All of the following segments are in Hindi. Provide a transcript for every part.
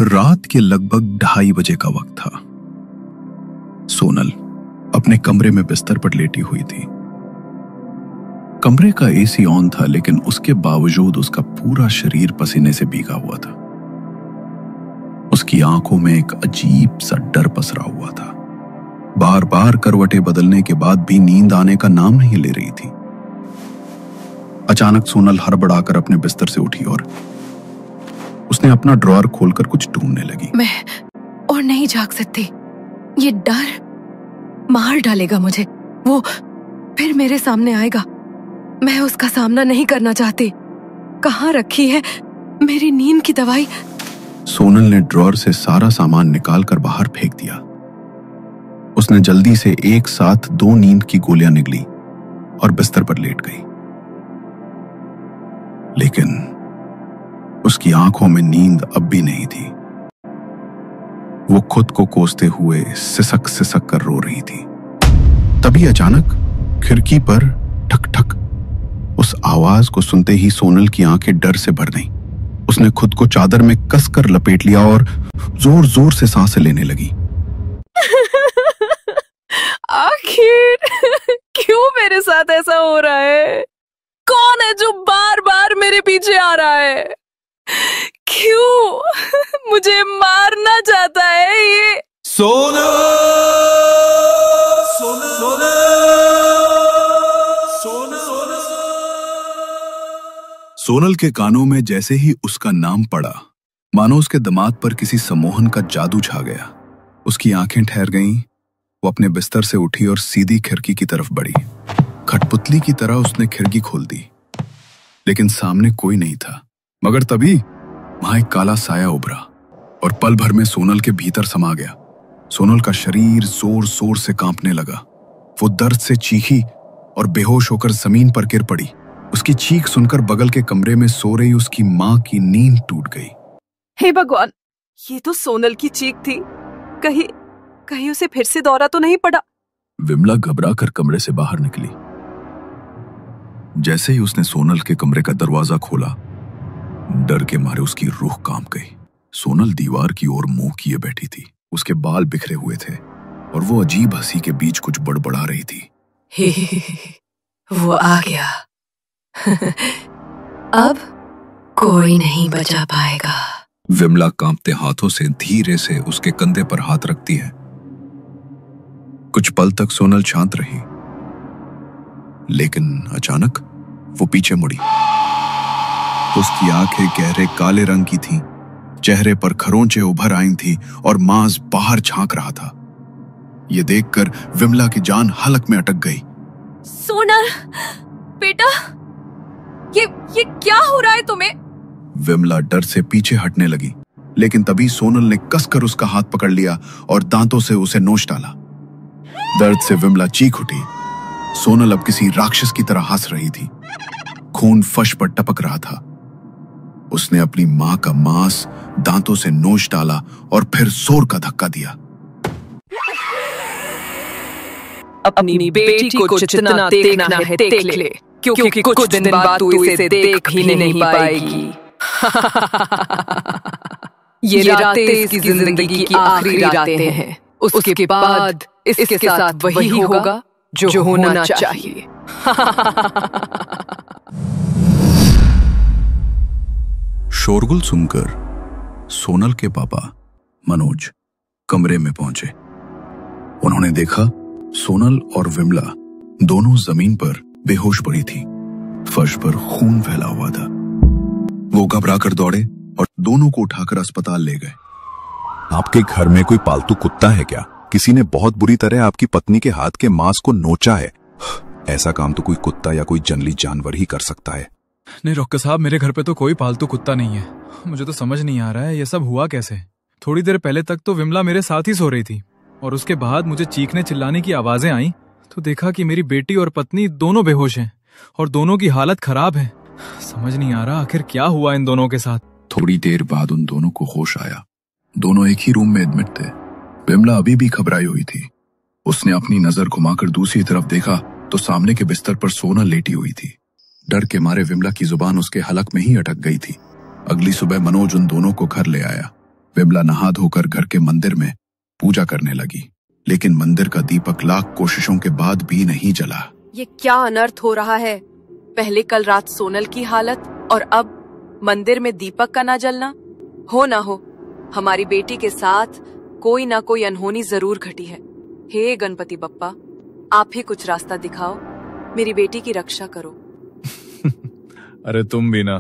रात के लगभग 2:30 बजे का वक्त था। सोनल अपने कमरे में बिस्तर पर लेटी हुई थी। कमरे का एसी ऑन था, लेकिन उसके बावजूद उसका पूरा शरीर पसीने से भीगा हुआ था। उसकी आंखों में एक अजीब सा डर पसरा हुआ था। बार बार करवटें बदलने के बाद भी नींद आने का नाम नहीं ले रही थी। अचानक सोनल हड़बड़ाकर अपने बिस्तर से उठी और उसने अपना ड्रॉअर खोलकर कुछ ढूंढने लगी। मैं और नहीं जाग सकती। ये डर मार डालेगा मुझे। वो फिर मेरे सामने आएगा। मैं उसका सामना नहीं करना चाहती। कहाँ रखी है मेरी नींद की दवाई? सोनल ने ड्रॉअर से सारा सामान निकालकर बाहर फेंक दिया। उसने जल्दी से एक साथ 2 नींद की गोलियां निगली और बिस्तर पर लेट गई। लेकिन उसकी आंखों में नींद अब भी नहीं थी। वो खुद को कोसते हुए सिसक सिसक कर रो रही थी। तभी अचानक खिड़की पर ठक ठक। उस आवाज को सुनते ही सोनल की आंखें डर से भर गईं। उसने खुद को चादर में कसकर लपेट लिया और जोर जोर से सांसें लेने लगी। आखिर क्यों मेरे साथ ऐसा हो रहा है? कौन है जो बार बार मेरे पीछे आ रहा है? क्यों मुझे मारना चाहता है ये? सोनल, सोनल, सोनल, सोनल, सोनल। सोनल के कानों में जैसे ही उसका नाम पड़ा, मानो उसके दिमाग पर किसी सम्मोहन का जादू छा गया। उसकी आंखें ठहर गईं। वो अपने बिस्तर से उठी और सीधी खिड़की की तरफ बढ़ी। कठपुतली की तरह उसने खिड़की खोल दी, लेकिन सामने कोई नहीं था। मगर तभी वहां एक काला साया उभरा और पल भर में सोनल के भीतर समा गया। सोनल का शरीर जोर जोर से कांपने लगा। वो दर्द से चीखी और बेहोश होकर जमीन पर गिर पड़ी। उसकी चीख सुनकर बगल के कमरे में सो रही उसकी मां की नींद टूट गई। हे भगवान, ये तो सोनल की चीख थी। कहीं कहीं उसे फिर से दौरा तो नहीं पड़ा? विमला घबरा कर कमरे से बाहर निकली। जैसे ही उसने सोनल के कमरे का दरवाजा खोला, डर के मारे उसकी रूह कांप गई। सोनल दीवार की ओर मुंह किए बैठी थी। उसके बाल बिखरे हुए थे और वो अजीब हंसी के बीच कुछ बड़बड़ा रही थी। वो आ गया। अब कोई नहीं बचा पाएगा। विमला कांपते हाथों से धीरे से उसके कंधे पर हाथ रखती है। कुछ पल तक सोनल शांत रही, लेकिन अचानक वो पीछे मुड़ी। उसकी आंखें गहरे काले रंग की थीं, चेहरे पर खरोंचे उभर आई थीं और मांस बाहर झांक रहा था। ये देखकर विमला की जान हलक में अटक गई। सोनल बेटा, ये क्या हो रहा है तुम्हें? विमला डर से पीछे हटने लगी, लेकिन तभी सोनल ने कसकर उसका हाथ पकड़ लिया और दांतों से उसे नोच डाला। दर्द से विमला चीख उठी। सोनल अब किसी राक्षस की तरह हंस रही थी। खून फर्श पर टपक रहा था। उसने अपनी मां का मांस दांतों से नोच डाला और फिर जोर का धक्का दिया। अपनी बेटी को जितना देखना है देख ले, क्योंकि कुछ दिन बाद तू इसे देख भी नहीं पाएगी। ये रातें इसकी जिंदगी की आखिरी रातें हैं। उसके बाद इसके साथ वही होगा जो होना चाहिए। शोरगुल सुनकर सोनल के पापा मनोज कमरे में पहुंचे। उन्होंने देखा सोनल और विमला दोनों जमीन पर बेहोश पड़ी थी। फर्श पर खून फैला हुआ था। वो घबराकर दौड़े और दोनों को उठाकर अस्पताल ले गए। आपके घर में कोई पालतू कुत्ता है क्या? किसी ने बहुत बुरी तरह आपकी पत्नी के हाथ के मांस को नोचा है। ऐसा काम तो कोई कुत्ता या कोई जंगली जानवर ही कर सकता है। नहीं डॉक्टर साहब, मेरे घर पे तो कोई पालतू कुत्ता नहीं है। मुझे तो समझ नहीं आ रहा है ये सब हुआ कैसे। थोड़ी देर पहले तक तो विमला मेरे साथ ही सो रही थी और उसके बाद मुझे चीखने चिल्लाने की आवाजें आई तो देखा कि मेरी बेटी और पत्नी दोनों बेहोश हैं और दोनों की हालत खराब है। समझ नहीं आ रहा आखिर क्या हुआ इन दोनों के साथ। थोड़ी देर बाद उन दोनों को होश आया। दोनों एक ही रूम में एडमिट थे। विमला अभी भी घबराई हुई थी। उसने अपनी नजर घुमाकर दूसरी तरफ देखा तो सामने के बिस्तर पर सोनल लेटी हुई थी। डर के मारे विमला की जुबान उसके हलक में ही अटक गई थी। अगली सुबह मनोज उन दोनों को घर ले आया। विमला नहा धोकर घर के मंदिर में पूजा करने लगी, लेकिन मंदिर का दीपक लाख कोशिशों के बाद भी नहीं जला। ये क्या अनर्थ हो रहा है? पहले कल रात सोनल की हालत और अब मंदिर में दीपक का ना जलना। हो ना हो, हमारी बेटी के साथ कोई ना कोई अनहोनी जरूर घटी है। हे गणपति बप्पा, आप ही कुछ रास्ता दिखाओ, मेरी बेटी की रक्षा करो। अरे तुम भी ना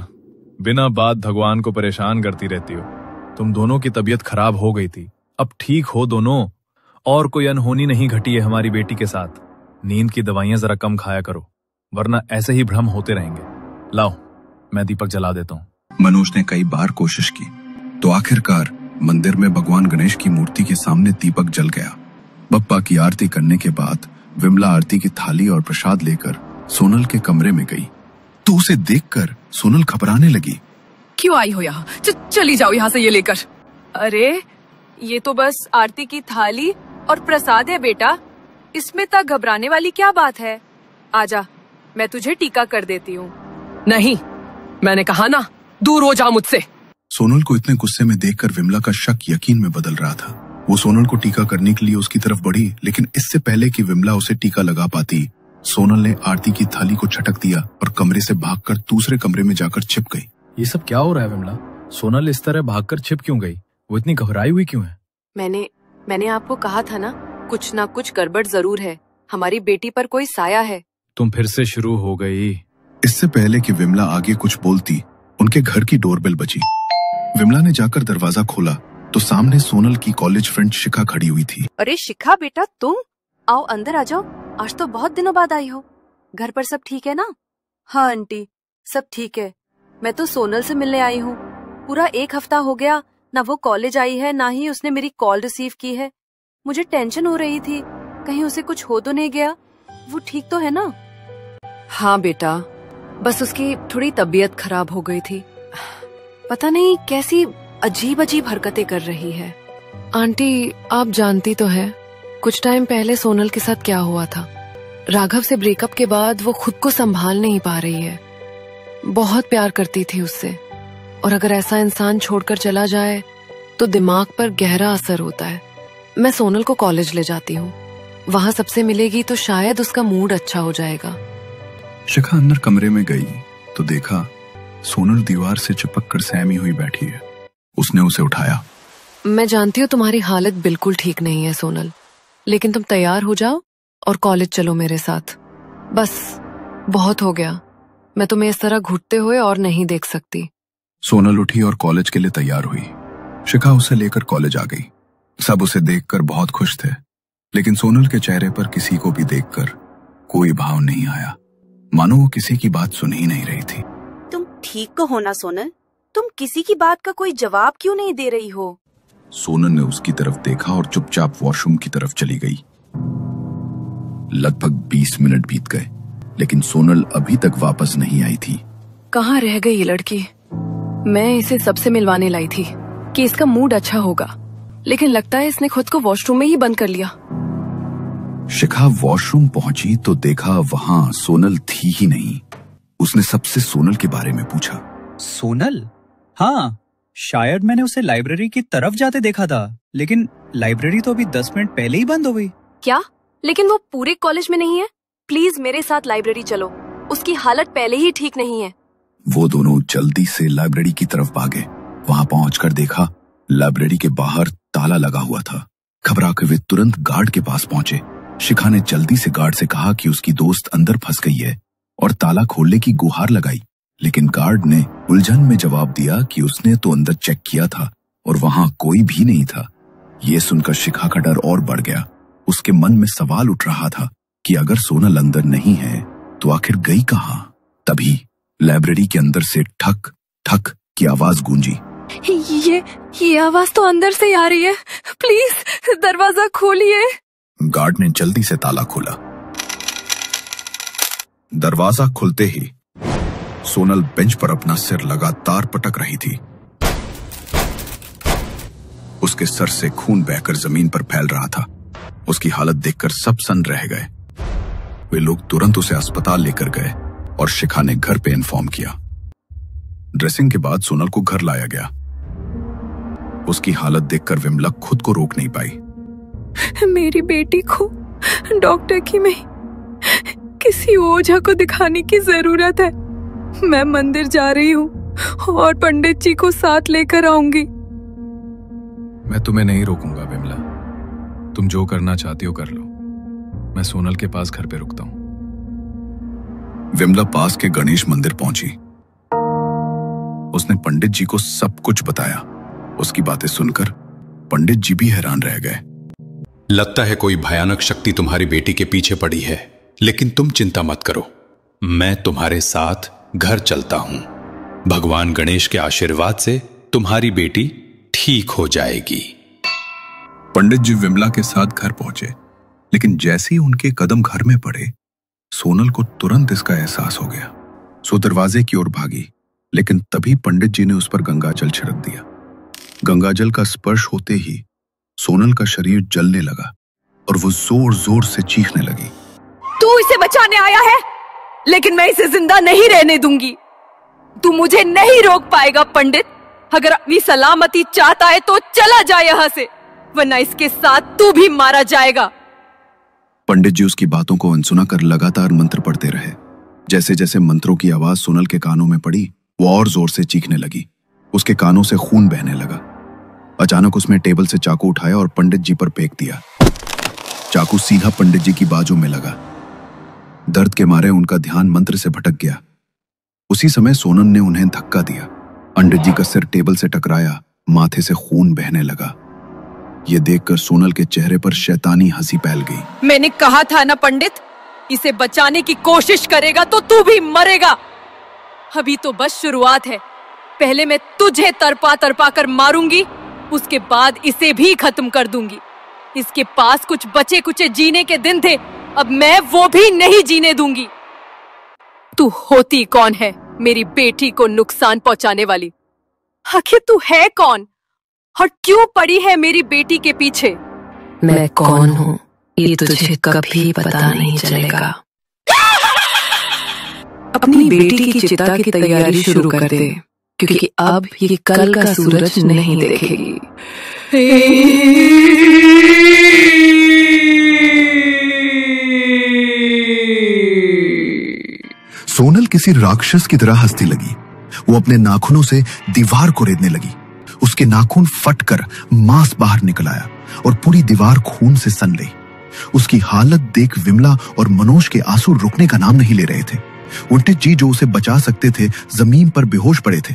बिना बात भगवान को परेशान करती रहती हो। तुम दोनों की तबीयत खराब हो गई थी, अब ठीक हो दोनों, और कोई अनहोनी नहीं घटी है हमारी बेटी के साथ। नींद की दवाइयां जरा कम खाया करो, वरना ऐसे ही भ्रम होते रहेंगे। लाओ, मैं दीपक जला देता हूँ। मनोज ने कई बार कोशिश की तो आखिरकार मंदिर में भगवान गणेश की मूर्ति के सामने दीपक जल गया। बप्पा की आरती करने के बाद विमला आरती की थाली और प्रसाद लेकर सोनल के कमरे में गई तो उसे देखकर सोनल घबराने लगी। क्यों आई हो यहाँ? चली जाओ यहाँ से ये लेकर। अरे ये तो बस आरती की थाली और प्रसाद है बेटा, इसमें तक घबराने वाली क्या बात है? आजा, मैं तुझे टीका कर देती हूँ। नहीं, मैंने कहा ना, दूर हो जाओ मुझसे। सोनल को इतने गुस्से में देखकर विमला का शक यकीन में बदल रहा था। वो सोनल को टीका करने के लिए उसकी तरफ बढ़ी, लेकिन इससे पहले कि विमला उसे टीका लगा पाती, सोनल ने आरती की थाली को झटक दिया और कमरे से भागकर दूसरे कमरे में जाकर छिप गई। ये सब क्या हो रहा है विमला? सोनल इस तरह भागकर छिप क्यों गई? वो इतनी घबराई हुई क्यों है? मैंने आपको कहा था ना, कुछ ना कुछ गड़बड़ जरूर है। हमारी बेटी पर कोई साया है। तुम फिर से शुरू हो गई। इससे पहले कि विमला आगे कुछ बोलती, उनके घर की डोरबेल बजी। विमला ने जाकर दरवाजा खोला तो सामने सोनल की कॉलेज फ्रेंड शिखा खड़ी हुई थी। अरे शिखा बेटा, तुम आओ, अंदर आ जाओ। आज तो बहुत दिनों बाद आई हो। घर पर सब ठीक है ना? हाँ आंटी, सब ठीक है। मैं तो सोनल से मिलने आई हूँ। पूरा 1 हफ्ता हो गया, ना वो कॉलेज आई है, ना ही उसने मेरी कॉल रिसीव की है। मुझे टेंशन हो रही थी, कहीं उसे कुछ हो तो नहीं गया। वो ठीक तो है ना? हाँ बेटा, बस उसकी थोड़ी तबीयत खराब हो गई थी। पता नहीं कैसी अजीब अजीब हरकतें कर रही है। आंटी, आप जानती तो है कुछ टाइम पहले सोनल के साथ क्या हुआ था। राघव से ब्रेकअप के बाद वो खुद को संभाल नहीं पा रही है। बहुत प्यार करती थी उससे, और अगर ऐसा इंसान छोड़कर चला जाए तो दिमाग पर गहरा असर होता है। मैं सोनल को कॉलेज ले जाती हूँ, वहाँ सबसे मिलेगी तो शायद उसका मूड अच्छा हो जाएगा। शिखा अंदर कमरे में गई तो देखा सोनल दीवार से चिपक कर सहमी हुई बैठी है। उसने उसे उठाया। मैं जानती हूँ तुम्हारी हालत बिल्कुल ठीक नहीं है सोनल, लेकिन तुम तैयार हो जाओ और कॉलेज चलो मेरे साथ। बस बहुत हो गया, मैं तुम्हें इस तरह घुटते हुए और नहीं देख सकती। सोनल उठी और कॉलेज के लिए तैयार हुई। शिखा उसे लेकर कॉलेज आ गई। सब उसे देखकर बहुत खुश थे, लेकिन सोनल के चेहरे पर किसी को भी देखकर कोई भाव नहीं आया, मानो वो किसी की बात सुन ही नहीं रही थी। तुम ठीक तो हो ना सोनल? तुम किसी की बात का कोई जवाब क्यों नहीं दे रही हो? सोनल ने उसकी तरफ देखा और चुपचाप वॉशरूम की तरफ चली गई। लगभग 20 मिनट बीत गए, लेकिन सोनल अभी तक वापस नहीं आई थी। कहाँ रह गई ये लड़की? मैं इसे सबसे मिलवाने लाई थी कि इसका मूड अच्छा होगा, लेकिन लगता है इसने खुद को वॉशरूम में ही बंद कर लिया। शिखा वॉशरूम पहुंची तो देखा वहां सोनल थी ही नहीं। उसने सबसे सोनल के बारे में पूछा। सोनल? हाँ, शायद मैंने उसे लाइब्रेरी की तरफ जाते देखा था, लेकिन लाइब्रेरी तो अभी 10 मिनट पहले ही बंद हो गई। क्या? लेकिन वो पूरे कॉलेज में नहीं है। प्लीज मेरे साथ लाइब्रेरी चलो, उसकी हालत पहले ही ठीक नहीं है। वो दोनों जल्दी से लाइब्रेरी की तरफ भागे। वहां पहुंचकर देखा लाइब्रेरी के बाहर ताला लगा हुआ था। घबरा के वे तुरंत गार्ड के पास पहुंचे। शिखा ने जल्दी से गार्ड से कहा कि उसकी दोस्त अंदर फंस गई है और ताला खोलने की गुहार लगाई, लेकिन गार्ड ने उलझन में जवाब दिया कि उसने तो अंदर चेक किया था और वहां कोई भी नहीं था। ये सुनकर शिखा का डर और बढ़ गया। उसके मन में सवाल उठ रहा था कि अगर सोनल अंदर नहीं है तो आखिर गई कहां। तभी लाइब्रेरी के अंदर से ठक ठक की आवाज गूंजी। ये आवाज तो अंदर से आ रही है, प्लीज दरवाजा खोलिए। गार्ड ने जल्दी से ताला खोला। दरवाजा खुलते ही सोनल बेंच पर अपना सिर लगातार पटक रही थी। उसके सर से खून बहकर जमीन पर फैल रहा था। उसकी हालत देखकर सब सन्न रह गए। वे लोग तुरंत उसे अस्पताल लेकर गए और शिखा ने घर पे इन्फॉर्म किया। ड्रेसिंग के बाद सोनल को घर लाया गया। उसकी हालत देखकर विमला खुद को रोक नहीं पाई। मेरी बेटी को डॉक्टर की में किसी ओझा को दिखाने की जरूरत है। मैं मंदिर जा रही हूँ और पंडित जी को साथ लेकर आऊंगी। मैं तुम्हें नहीं रोकूंगा विमला, तुम जो करना चाहती हो कर लो। मैं सोनल के पास घर पे रुकता हूं। विमला पास के गणेश मंदिर पहुंची। उसने पंडित जी को सब कुछ बताया। उसकी बातें सुनकर पंडित जी भी हैरान रह गए। लगता है कोई भयानक शक्ति तुम्हारी बेटी के पीछे पड़ी है, लेकिन तुम चिंता मत करो, मैं तुम्हारे साथ घर चलता हूं। भगवान गणेश के आशीर्वाद से तुम्हारी बेटी ठीक हो जाएगी। पंडित जी विमला के साथ घर पहुंचे, लेकिन जैसे ही उनके कदम घर में पड़े, सोनल को तुरंत इसका एहसास हो गया। सो दरवाजे की ओर भागी, लेकिन तभी पंडित जी ने उस पर गंगाजल छिड़क दिया। गंगाजल का स्पर्श होते ही सोनल का शरीर जलने लगा और वो जोर जोर से चीखने लगी। तू इसे बचाने आया है, लेकिन मैं इसे जिंदा नहीं रहने दूंगी। तू मुझे नहीं रोक पाएगा पंडित। अगर अपनी सलामती चाहता है तो चला जा यहाँ से, वरना इसके साथ तू भी मारा जाएगा। पंडित जी उसकी बातों को अनसुना कर लगातार मंत्र पढ़ते रहे। जैसे जैसे मंत्रों की आवाज सोनल के कानों में पड़ी, वो और जोर से चीखने लगी। उसके कानों से खून बहने लगा। अचानक उसने टेबल से चाकू उठाया और पंडित जी पर फेंक दिया। चाकू सीधा पंडित जी की बाजू में लगा। दर्द के मारे उनका ध्यान मंत्र से भटक गया। उसी समय सोनल ने उन्हें धक्का दिया। पंडित जी का सिर टेबल से टकराया, माथे से खून बहने लगा। ये देखकर सोनल के चेहरे पर शैतानी हंसी फैल गई। मैंने कहा था ना पंडित, इसे बचाने की कोशिश करेगा तो तू भी मरेगा। अभी तो बस शुरुआत है। पहले मैं तुझे तरपा तरपा कर मारूंगी, उसके बाद इसे भी खत्म कर दूंगी। इसके पास कुछ बचे कुचे जीने के दिन थे, अब मैं वो भी नहीं जीने दूंगी। तू होती कौन है मेरी बेटी को नुकसान पहुंचाने वाली? आखिर तू है कौन और क्यों पड़ी है मेरी बेटी के पीछे? मैं कौन हूँ ये तुझे कभी पता नहीं चलेगा। अपनी बेटी की चिता की तैयारी शुरू कर दे, क्योंकि अब ये कल का सूरज नहीं देखेगी। सोनल किसी राक्षस की तरह हंसने लगी। वो अपने नाखूनों से दीवार को रेतने लगी। उसके नाखून फटकर मांस बाहर निकल आया और पूरी दीवार खून से सन गई। उसकी हालत देख विमला और मनोज के आंसू रुकने का नाम नहीं ले रहे थे। पंडित जी जो उसे बचा सकते थे जमीन पर बेहोश पड़े थे।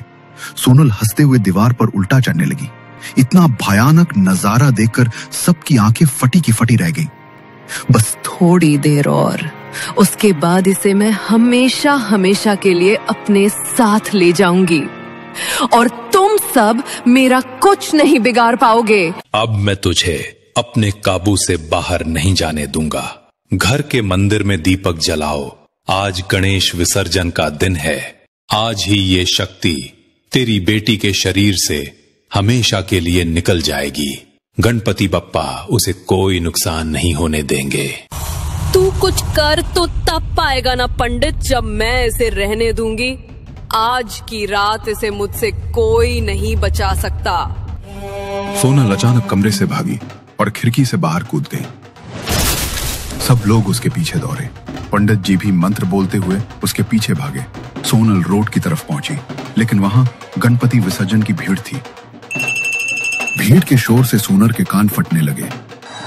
सोनल हंसते हुए दीवार पर उल्टा चढ़ने लगी। इतना भयानक नजारा देखकर सबकी आंखें फटी की फटी रह गईं। बस थोड़ी देर और, उसके बाद इसे मैं हमेशा हमेशा के लिए अपने साथ ले जाऊंगी और तुम सब मेरा कुछ नहीं बिगाड़ पाओगे। अब मैं तुझे अपने काबू से बाहर नहीं जाने दूंगा। घर के मंदिर में दीपक जलाओ। आज गणेश विसर्जन का दिन है। आज ही ये शक्ति तेरी बेटी के शरीर से हमेशा के लिए निकल जाएगी। गणपति बप्पा उसे कोई नुकसान नहीं होने देंगे। तू कुछ कर तो तब पाएगा ना पंडित, जब मैं इसे रहने दूंगी। आज की रात इसे मुझसे कोई नहीं बचा सकता। सोनल अचानक कमरे से भागी और खिड़की से बाहर कूद गई। सब लोग उसके पीछे दौड़े। पंडित जी भी मंत्र बोलते हुए उसके पीछे भागे। सोनल रोड की तरफ पहुंची, लेकिन वहां गणपति विसर्जन की भीड़ थी। भीड़ के शोर से सोनल के कान फटने लगे।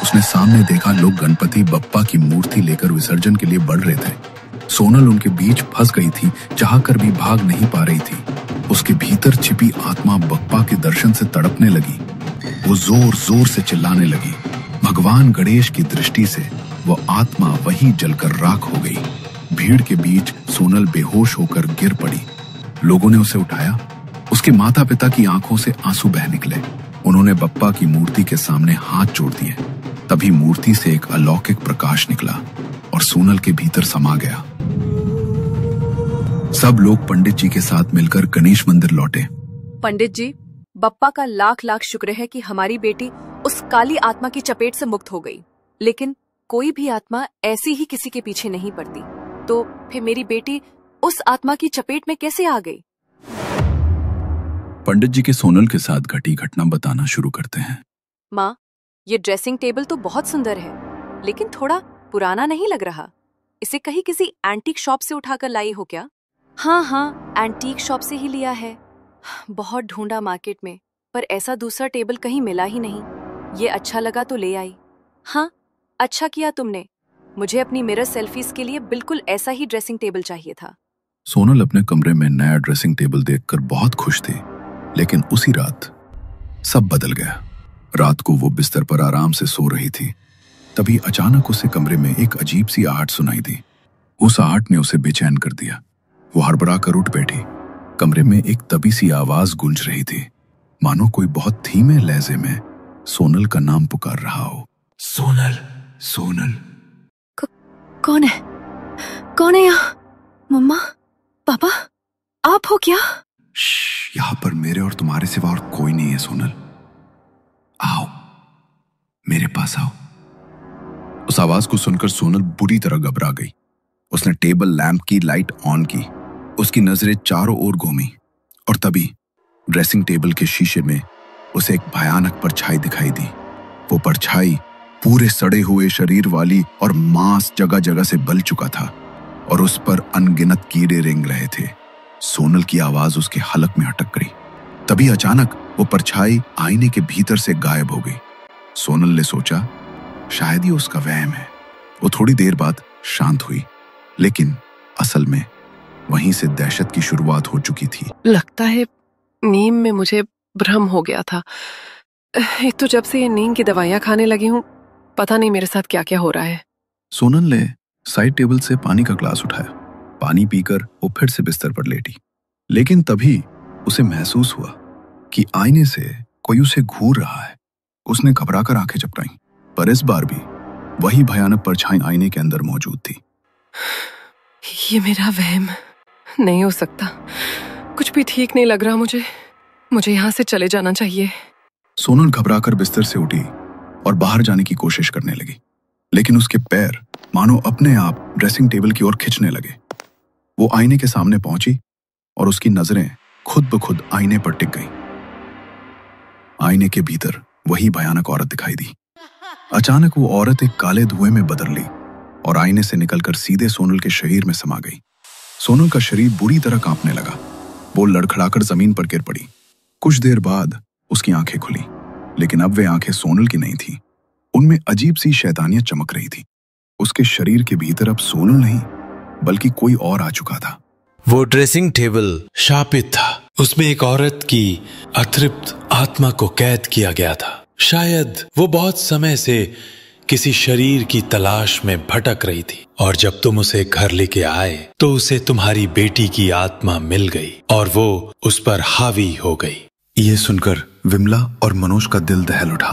उसने सामने देखा लोग गणपति बप्पा की मूर्ति लेकर विसर्जन के लिए बढ़ रहे थे। सोनल उनके बीच फंस गई थी, चाहकर भी भाग नहीं पा रही थी। उसके भीतर छिपी आत्मा बप्पा के दर्शन से तड़पने लगी। वो जोर जोर से चिल्लाने लगी। भगवान गणेश की दृष्टि से वो आत्मा वहीं जलकर राख हो गई। भीड़ के बीच सोनल बेहोश होकर गिर पड़ी। लोगों ने उसे उठाया। उसके माता पिता की आंखों से आंसू बह निकले। उन्होंने बप्पा की मूर्ति के सामने हाथ जोड़ दिए। तभी मूर्ति से एक अलौकिक प्रकाश निकला और सोनल के भीतर समा गया। सब लोग पंडित जी के साथ मिलकर गणेश मंदिर लौटे। पंडित जी, बप्पा का लाख लाख शुक्र है कि हमारी बेटी उस काली आत्मा की चपेट से मुक्त हो गई। लेकिन कोई भी आत्मा ऐसी ही किसी के पीछे नहीं पड़ती, तो फिर मेरी बेटी उस आत्मा की चपेट में कैसे आ गई? पंडित जी के सोनल के साथ घटी घटना बताना शुरू करते हैं। माँ, ये ड्रेसिंग टेबल तो बहुत सुंदर है, लेकिन थोड़ा पुराना नहीं लग रहा। इसे कहीं किसी एंटीक शॉप से उठाकर लाई हो क्या? हाँ, एंटीक शॉप से ही लिया है। बहुत ढूंढा मार्केट में, पर ऐसा दूसरा टेबल कहीं मिला ही नहीं। ये अच्छा लगा तो ले आई। हाँ, अच्छा किया तुमने। मुझे अपनी मिरर सेल्फीज के लिए बिल्कुल ऐसा ही ड्रेसिंग टेबल चाहिए था। सोनल अपने कमरे में नया ड्रेसिंग टेबल देखकर बहुत खुश थी, लेकिन उसी रात सब बदल गया। रात को वो बिस्तर पर आराम से सो रही थी, तभी अचानक उसे कमरे में एक अजीब सी आहट सुनाई दी। उस आहट ने उसे बेचैन कर दिया। वो हड़बड़ा कर उठ बैठी। कमरे में एक दबी सी आवाज गूंज रही थी, मानो कोई बहुत धीमे लहजे में सोनल का नाम पुकार रहा हो। सोनल, सोनल। कौन है? कौन है यहाँ? मम्मा, पापा, आप हो क्या? यहाँ पर मेरे और तुम्हारे सिवा और कोई नहीं है सोनल। आओ, मेरे पास आओ। उस आवाज को सुनकर सोनल बुरी तरह घबरा गई। उसने टेबल लैंप की लाइट ऑन की। उसकी नजरें चारों ओर घूमी और तभी ड्रेसिंग टेबल के शीशे में उसे एक भयानक परछाई दिखाई दी। वो परछाई पूरे सड़े हुए शरीर वाली और मांस जगह जगह से बल चुका था और उस पर अनगिनत कीड़े रेंग रहे थे। सोनल की आवाज उसके हलक में अटक गई। तभी अचानक वो परछाई आईने के भीतर से गायब हो गई। सोनल ने सोचा शायद ये उसका वहम है। वो थोड़ी देर बाद शांत हुई, लेकिन असल में वहीं से दहशत की शुरुआत हो चुकी थी। लगता है नींद में मुझे भ्रम हो गया था। एक तो जब से ये नींद की दवाइयां खाने लगी हूँ, पता नहीं मेरे साथ क्या क्या हो रहा है। सोनल ने साइड टेबल से पानी का ग्लास उठाया। पानी पीकर वो फिर से बिस्तर पर लेटी, लेकिन तभी उसे महसूस हुआ कि आईने से कोई उसे घूर रहा है। उसने घबराकर आंखें झपकाईं, पर इस बार भी वही भयानक परछाई आईने के अंदर मौजूद थी। ये मेरा वहम नहीं हो सकता। कुछ भी ठीक नहीं लग रहा मुझे यहाँ से चले जाना चाहिए। सोनल घबराकर बिस्तर से उठी और बाहर जाने की कोशिश करने लगी, लेकिन उसके पैर मानो अपने आप ड्रेसिंग टेबल की ओर खिंचने लगे। वो आईने के सामने पहुंची और उसकी नजरें खुद ब खुद आईने पर टिक गईं। आईने के भीतर वही भयानक औरत दिखाई दी। अचानक वो औरत एक काले धुएं में बदल ली और आईने से निकलकर सीधे सोनल के शरीर में समा गई। सोनल का शरीर बुरी तरह कांपने लगा। वो लड़खड़ाकर जमीन पर गिर पड़ी। कुछ देर बाद उसकी आंखें खुली, लेकिन अब वे आंखें सोनल की नहीं थीं। उनमें अजीब सी शैतानियत चमक रही थी। उसके शरीर के भीतर अब सोनल नहीं, बल्कि कोई और आ चुका था। वो ड्रेसिंग टेबल शापित था। उसमें एक औरत की अतृप्त आत्मा को कैद किया गया था। शायद वो बहुत समय से किसी शरीर की तलाश में भटक रही थी, और जब तुम उसे घर लेके आए तो उसे तुम्हारी बेटी की आत्मा मिल गई और वो उस पर हावी हो गई। ये सुनकर विमला और मनोज का दिल दहल उठा।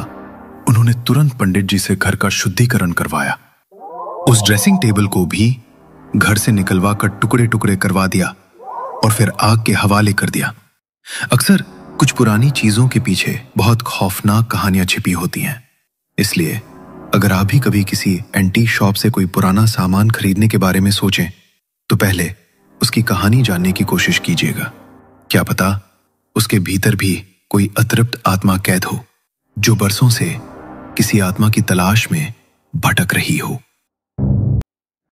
उन्होंने तुरंत पंडित जी से घर का शुद्धिकरण करवाया। उस ड्रेसिंग टेबल को भी घर से निकलवा कर टुकड़े टुकड़े करवा दिया और फिर आग के हवाले कर दिया। अक्सर कुछ पुरानी चीजों के पीछे बहुत खौफनाक कहानियां छिपी होती हैं, इसलिए अगर आप भी कभी किसी एंटीक शॉप से कोई पुराना सामान खरीदने के बारे में सोचें तो पहले उसकी कहानी जानने की कोशिश कीजिएगा। क्या पता उसके भीतर भी कोई अतृप्त आत्मा कैद हो, जो बरसों से किसी आत्मा की तलाश में भटक रही हो।